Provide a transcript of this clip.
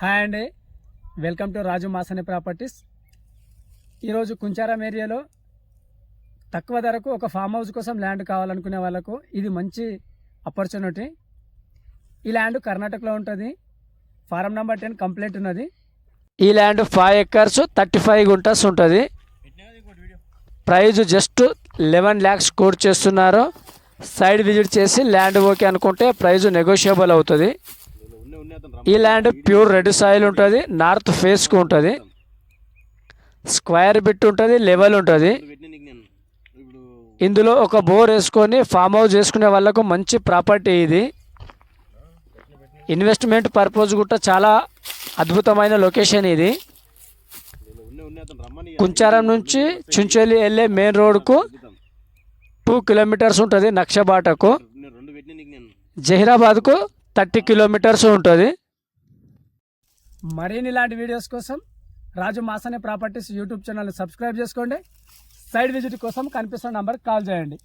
Hi అండి, welcome to Raju మాసనే properties. ఈరోజు కుంచారం ఏరియాలో తక్కువ ధరకు ఒక ఫామ్ హౌస్ కోసం ల్యాండ్ కావాలనుకునే వాళ్ళకు ఇది మంచి ఆపర్చునిటీ. ఈ ల్యాండ్ కర్ణాటకలో ఉంటుంది. ఫారం నెంబర్ 10 కంప్లీట్ ఉన్నది. ఈ ల్యాండ్ 5 acres 35 గుంటస్ ఉంటుంది. ప్రైజ్ జస్ట్ 11 lakhs కోట్ చేస్తున్నారు. సైడ్ విజిట్ చేసి ల్యాండ్ ఓకే అనుకుంటే ప్రైజ్ నెగోషియబుల్ అవుతుంది. ఈ ల్యాండ్ ప్యూర్ రెడ్ సాయిల్ ఉంటుంది. నార్త్ ఫేస్కు ఉంటుంది. స్క్వేర్ బిట్ ఉంటుంది, లెవెల్ ఉంటుంది. ఇందులో ఒక బోర్ వేసుకొని ఫామ్ హౌస్ చేసుకునే వాళ్ళకు మంచి ప్రాపర్టీ ఇది. ఇన్వెస్ట్మెంట్ పర్పస్ కూడా చాలా అద్భుతమైన లొకేషన్ ఇది. కుంచారం నుంచి చుంచోలి వెళ్ళే మెయిన్ రోడ్కు 2 kilometers ఉంటుంది. నక్షబాటకు జహీరాబాద్కు 30 kilometers ఉంటుంది. మరిన్ని ఇలాంటి వీడియోస్ కోసం రాజు మాసనే ప్రాపర్టీస్ యూట్యూబ్ ఛానల్ సబ్స్క్రైబ్ చేసుకోండి. సైడ్ విజిట్ కోసం కనిపిస్తున్న నంబర్కి కాల్ చేయండి.